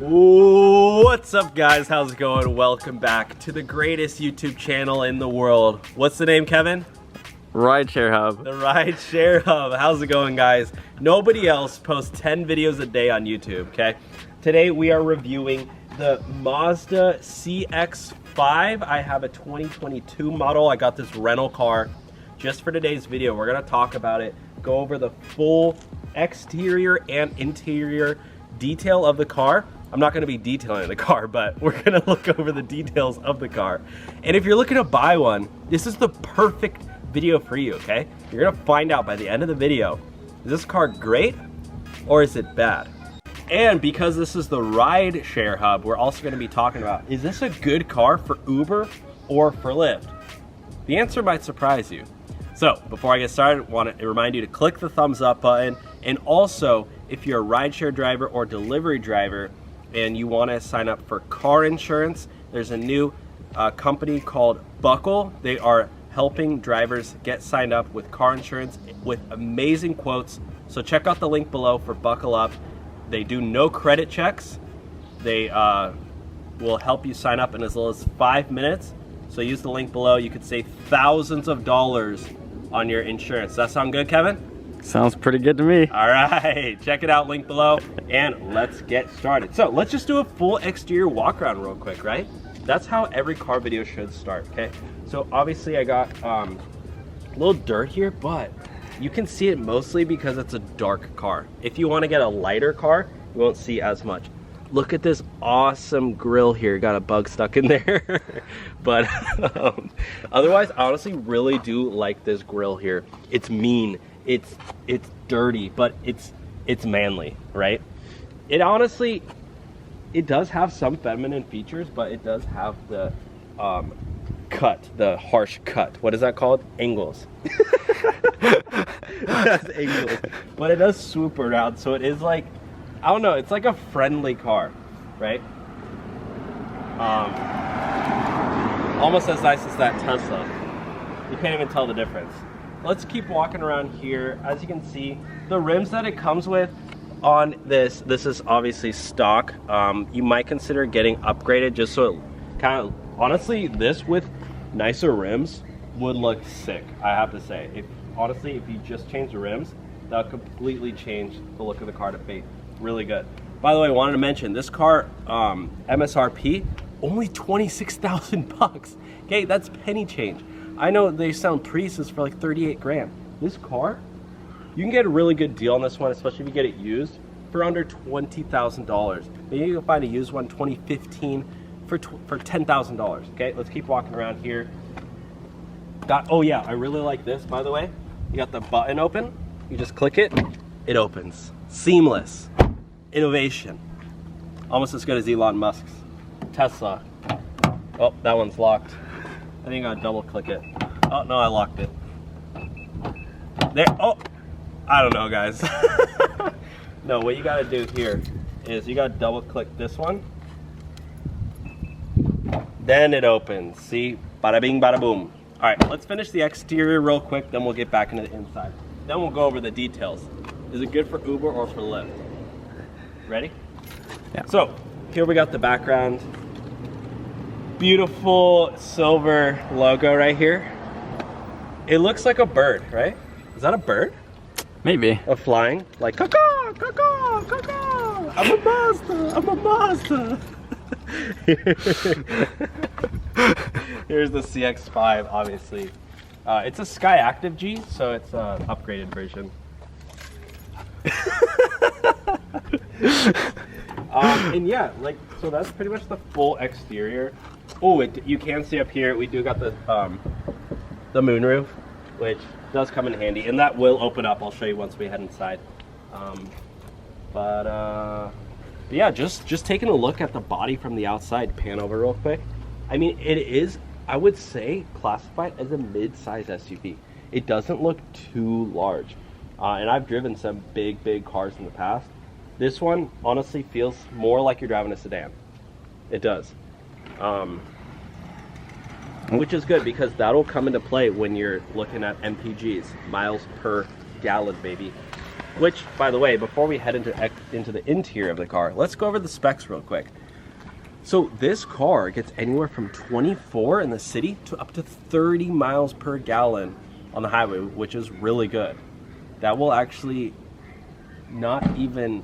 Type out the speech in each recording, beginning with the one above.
What's up, guys? How's it going? Welcome back to the greatest YouTube channel in the world. What's the name, Kevin? Rideshare Hub. The Rideshare Hub. How's it going, guys? Nobody else posts 10 videos a day on YouTube, okay? Today we are reviewing the Mazda CX-5. I have a 2022 model. I got this rental car just for today's video. We're gonna talk about it, go over the full exterior and interior detail of the car. I'm not going to be detailing the car, but we're going to look over the details of the car. And if you're looking to buy one, this is the perfect video for you, okay? You're going to find out by the end of the video, is this car great or is it bad? And because this is the Rideshare Hub, we're also going to be talking about, is this a good car for Uber or for Lyft? The answer might surprise you. So before I get started, I want to remind you to click the thumbs up button. And also, if you're a rideshare driver or delivery driver, and you want to sign up for car insurance, there's a new company called Buckle. They are helping drivers get signed up with car insurance with amazing quotes. So check out the link below for Buckle Up. They do no credit checks. They will help you sign up in as little as 5 minutes. So use the link below. You could save thousands of dollars on your insurance. Does that sound good, Kevin? Sounds pretty good to me. All right, check it out, link below, and let's get started. So let's just do a full exterior walk around real quick, right? That's how every car video should start, okay? So obviously I got a little dirt here, but you can see it mostly because it's a dark car. If you want to get a lighter car, you won't see as much. Look at this awesome grill here. Got a bug stuck in there. But otherwise, I honestly really do like this grill here. It's mean. It's dirty, but it's manly, right? It honestly, it does have some feminine features, but it does have the cut, the harsh cut. What is that called? Angles. That's angles. But it does swoop around, so it is like, I don't know, it's like a friendly car, right? Almost as nice as that Tesla. You can't even tell the difference. Let's keep walking around here. As you can see, the rims that it comes with on this is obviously stock. You might consider getting upgraded just so it kind of, honestly, this with nicer rims would look sick, I have to say. Honestly, if you just change the rims, that would completely change the look of the car to be really good. By the way, I wanted to mention, this car, MSRP, only 26,000 bucks. Okay, that's penny change. I know they sell Priuses for like 38 grand. This car, you can get a really good deal on this one, especially if you get it used for under $20,000. Maybe you can find a used one 2015 for $10,000. Okay, let's keep walking around here. Oh yeah, I really like this, by the way. You got the button open. You just click it, it opens. Seamless. Innovation. Almost as good as Elon Musk's Tesla. Oh, that one's locked. I think I gotta double click it. Oh no, I locked it. There, oh, I don't know, guys. No, what you gotta do here is you gotta double click this one. Then it opens, see? Bada bing, bada boom. All right, let's finish the exterior real quick, then we'll get back into the inside. Then we'll go over the details. Is it good for Uber or for Lyft? Ready? Yeah. So, here we got the background. Beautiful silver logo right here. It looks like a bird, right? Is that a bird? Maybe. A flying? Like, caw-caw, caw-caw, caw-caw. I'm a Mazda, I'm a Mazda. Here's the CX-5, obviously. It's a Sky Active G, so it's an upgraded version. And yeah, like, so that's pretty much the full exterior. Oh, you can see up here, we do got the moonroof, which does come in handy, and that will open up. I'll show you once we head inside. But yeah, just taking a look at the body from the outside, pan over real quick. I mean, it is, I would say, classified as a mid-size SUV. It doesn't look too large. And I've driven some big cars in the past. This one honestly feels more like you're driving a sedan. It does. Which is good because that'll come into play when you're looking at MPGs, miles per gallon, baby. Which, by the way, before we head into the interior of the car, let's go over the specs real quick. So this car gets anywhere from 24 in the city to up to 30 miles per gallon on the highway, which is really good. That will actually not even,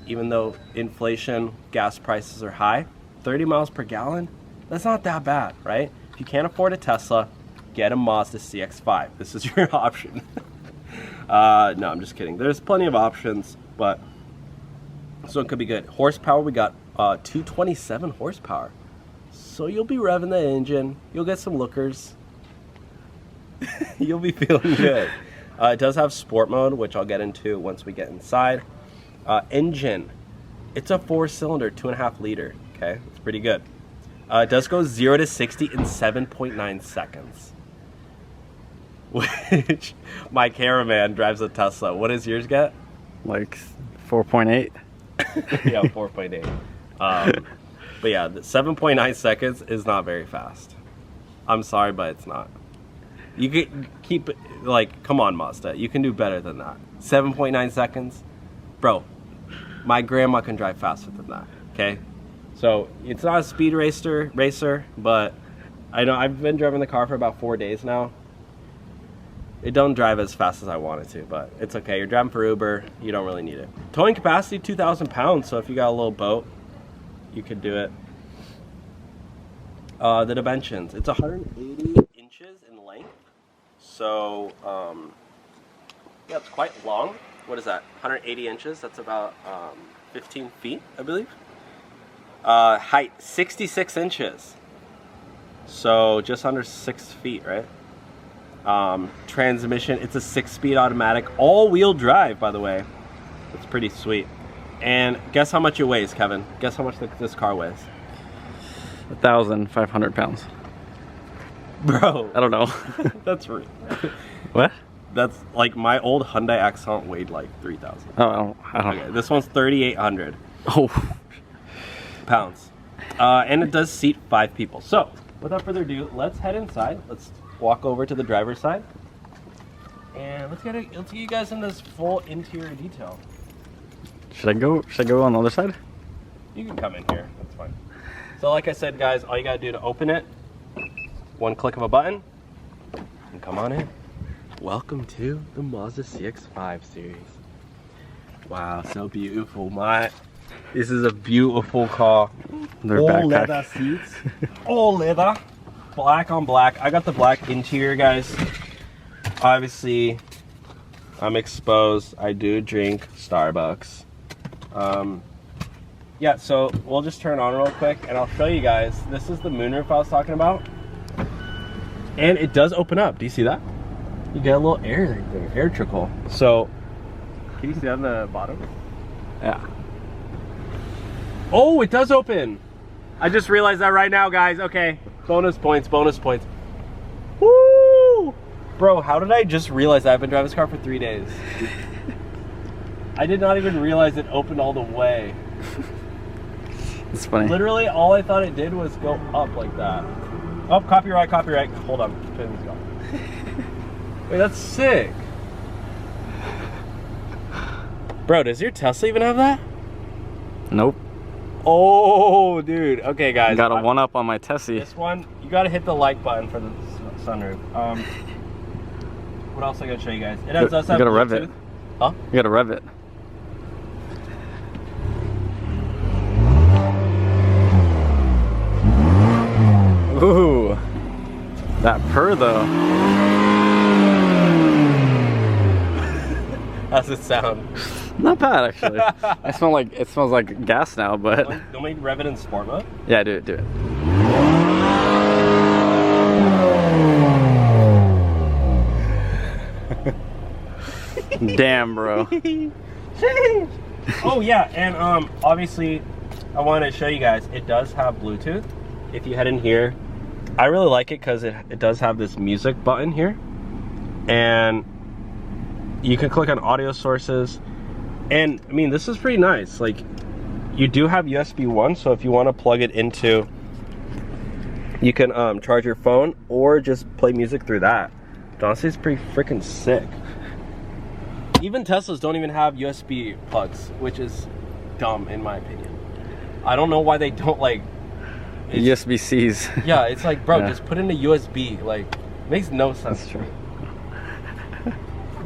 even though inflation, gas prices are high, 30 miles per gallon, that's not that bad, right? If you can't afford a Tesla, get a Mazda CX-5. This is your option. No, I'm just kidding. There's plenty of options, but this one could be good. Horsepower, we got 227 horsepower. So you'll be revving the engine. You'll get some lookers. You'll be feeling good. It does have sport mode, which I'll get into once we get inside. Engine, it's a 4-cylinder, 2.5 liter. Okay, it's pretty good. It does go 0 to 60 in 7.9 seconds. Which my cameraman drives a Tesla. What does yours get? Like 4.8. Yeah, 4.8. But yeah, 7.9 seconds is not very fast. I'm sorry, but it's not. You can keep, like, come on, Mazda. You can do better than that. 7.9 seconds? Bro, my grandma can drive faster than that, okay? So, it's not a speed racer, but I know I've been driving the car for about 4 days now. It don't drive as fast as I want it to, but it's okay. You're driving for Uber. You don't really need it. Towing capacity, 2,000 pounds, so if you got a little boat, you could do it. The dimensions, it's 180 inches in length. So, yeah, it's quite long. What is that? 180 inches. That's about 15 feet, I believe. Height, 66 inches. So, just under 6 feet, right? Transmission, it's a 6-speed automatic, all-wheel drive, by the way. It's pretty sweet. And guess how much it weighs, Kevin? Guess how much this car weighs? 1,500 pounds. Bro. I don't know. That's rude. What? That's like my old Hyundai Accent weighed like 3,000. Oh, I don't Okay, this one's 3,800 Oh. pounds. And it does seat 5 people. So, without further ado, let's head inside. Let's walk over to the driver's side. And let's get you guys in this full interior detail. Should I go on the other side? You can come in here, that's fine. So like I said, guys, all you gotta do to open it, one click of a button, and come on in. Welcome to the Mazda CX-5 series. Wow, so beautiful, this is a beautiful car. All leather seats, all leather, black on black. I got the black interior, guys. Obviously, I'm exposed. I do drink Starbucks. Yeah, so we'll just turn on real quick and I'll show you guys. This is the moonroof I was talking about. And it does open up. Do you see that? You get a little air right there, air trickle. So, can you see that on the bottom? Yeah. Oh, it does open. I just realized that right now, guys. Okay, bonus points, bonus points. Woo! Bro, how did I just realize that? I've been driving this car for 3 days. I did not even realize it opened all the way. It's funny. Literally, all I thought it did was go up like that. Oh, copyright, copyright. Hold on, pin's gone. Wait, that's sick. Bro, does your Tesla even have that? Nope. Oh, dude. Okay, guys. Got a one-up on my Tessie. This one, you gotta hit the like button for the sunroof. What else I gotta show you guys? It does have you gotta Bluetooth. rev it. Huh? You gotta rev it. Ooh, that purr though. How's it sound? Not bad actually. It smells like gas now, but Don't we rev it in sport mode? yeah, do it. Damn, bro. Oh yeah, and obviously I wanted to show you guys, it does have Bluetooth. If you head in here, I really like it because it does have this music button here, and you can click on audio sources. And I mean, this is pretty nice. Like, you do have USB 1, so if you want to plug it into, you can charge your phone or just play music through that. Honestly, it's pretty freaking sick. Even Teslas don't even have USB plugs, which is dumb in my opinion. I don't know why they don't like USB-Cs. Yeah, it's like, bro, Yeah. just put in a USB. Like, makes no sense. That's true.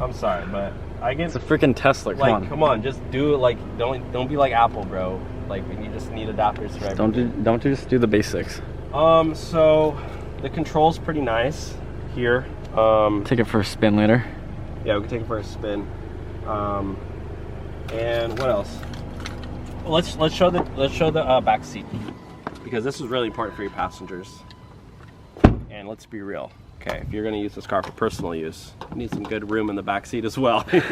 I'm sorry, but I get It's a freaking Tesla. come on, just do it. Like, don't be like Apple, bro. Like, you just need adapters for everything. Don't just do the basics. So the control's pretty nice here. Take it for a spin later. Yeah, we can take it for a spin. And what else? Well, let's show the back seat, because this is really important for your passengers. And let's be real. Okay, if you're gonna use this car for personal use, you need some good room in the back seat as well. Is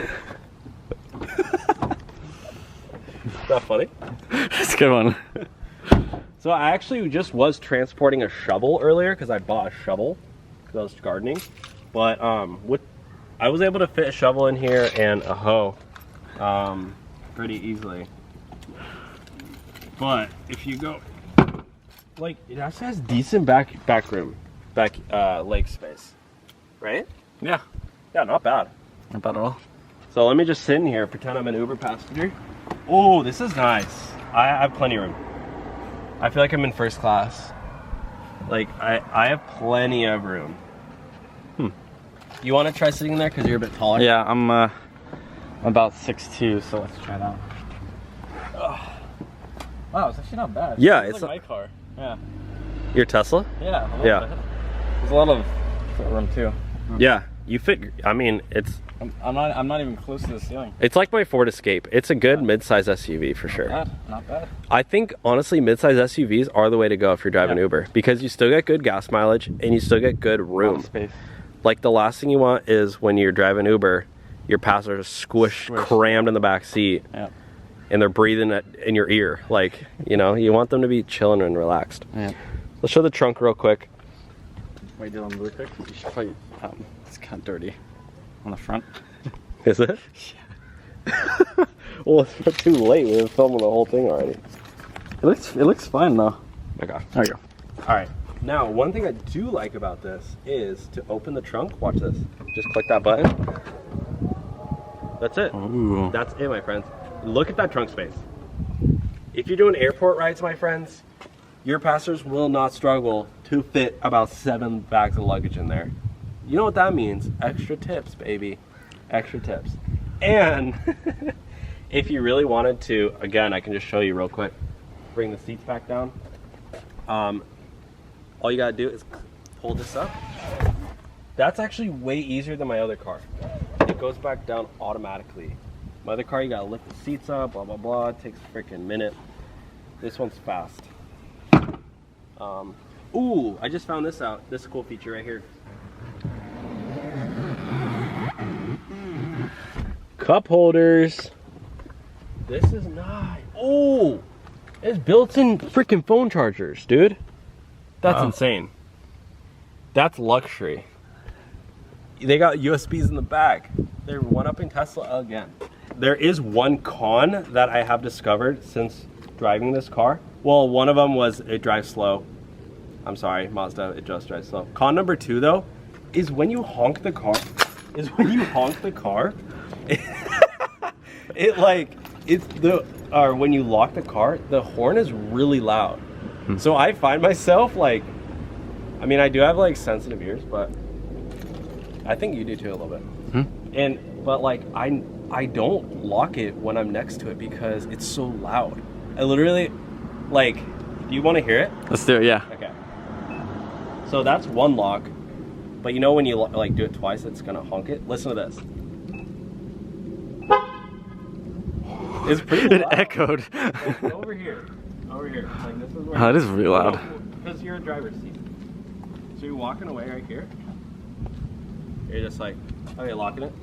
that funny? That's a good one. So I actually just was transporting a shovel earlier because I bought a shovel because I was gardening. But I was able to fit a shovel in here and a hoe pretty easily. But if you go, like, it actually has decent back room, leg space, right? Yeah. Yeah, not bad. Not bad at all. So let me just sit in here, pretend I'm an Uber passenger. Oh, this is nice. I have plenty of room. I feel like I'm in first class. Like, I have plenty of room. You want to try sitting there because you're a bit taller? Yeah, I'm about 6'2", so let's try it out. Wow, it's actually not bad. Yeah, it's like my car. Yeah. Your Tesla? Yeah. Yeah. There's a lot of room too. Yeah, you fit. I mean, I'm not even close to the ceiling. it's like my Ford Escape. It's a good mid-size SUV for sure. Not bad. I think honestly, mid-size SUVs are the way to go if you're driving Uber, because you still get good gas mileage and you still get good room. Space. Like, the last thing you want is when you're driving Uber, your passengers squish, crammed in the back seat, and they're breathing in your ear. Like, you know, you want them to be chilling and relaxed. Yeah. Let's show the trunk real quick. Wait, do them really quick? You should probably, it's kind of dirty on the front. Is it? Yeah. Well, it's not too late. We've been filming the whole thing already. It looks fine though. Okay. There you go. All right. Now, one thing I do like about this is to open the trunk. Watch this. Just click that button. That's it. Ooh. That's it, my friends. Look at that trunk space. If you're doing airport rides, my friends, your passengers will not struggle to fit about 7 bags of luggage in there. You know what that means? Extra tips, baby. Extra tips. And if you really wanted to, again, I can just show you real quick. Bring the seats back down. All you gotta do is pull this up. That's actually way easier than my other car. It goes back down automatically. My other car, you gotta lift the seats up, blah, blah, blah. It takes a freaking minute. This one's fast. Ooh, I just found this out. This is a cool feature right here. Cup holders. This is nice. Oh, it's built-in freaking phone chargers, dude. That's insane. That's luxury. They got USBs in the back. They're one-upping Tesla again. There is one con that I have discovered since driving this car. Well, one of them was it drives slow. I'm sorry, Mazda, it just drives slow. Con number 2 though, is when you honk the car, when you lock the car, the horn is really loud. So I find myself like, I mean, I do have like sensitive ears, but I think you do too a little bit. But like, I don't lock it when I'm next to it because it's so loud. I literally, like, do you want to hear it? Let's do it, yeah. Okay. So that's one lock, but you know when you like do it twice, it's gonna honk it. Listen to this. It's pretty loud. It echoed. It's over here. Over here. Like, this is where. Oh, that is really loud. Because you're a driver's seat. So you're walking away right here. You're just like, okay, locking it.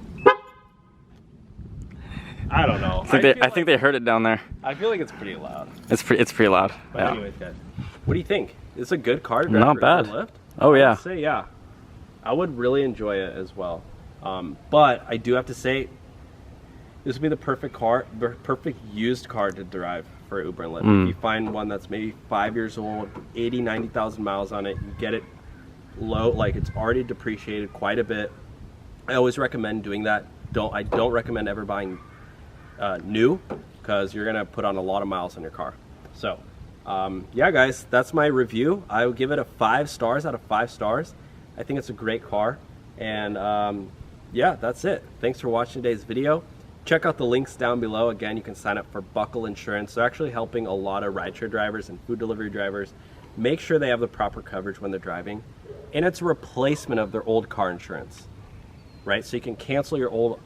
I don't know. I think they heard it down there. I feel like it's pretty loud. It's pretty loud. But Yeah. anyways, guys, what do you think? It's a good car to drive Not for bad. Lyft? Oh yeah. I'd say yeah. I would really enjoy it as well. But I do have to say, this would be the perfect car, the perfect used car to drive for Uber and Lyft. If you find one that's maybe 5 years old, 80, 90,000 miles on it, you get it low, like it's already depreciated quite a bit. I always recommend doing that I don't recommend ever buying new, because you're gonna put on a lot of miles on your car. So yeah guys, that's my review. I would give it a 5 stars out of 5 stars. I think it's a great car, and yeah, that's it. Thanks for watching today's video. Check out the links down below. Again, you can sign up for Buckle Insurance. They're actually helping a lot of rideshare drivers and food delivery drivers make sure they have the proper coverage when they're driving. And it's a replacement of their old car insurance, right? So you can cancel your old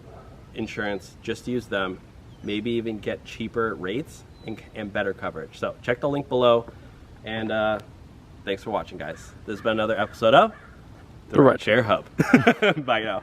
insurance, just use them, maybe even get cheaper rates and better coverage. So check the link below, and thanks for watching, guys. This has been another episode of the Rideshare Hub. Bye now.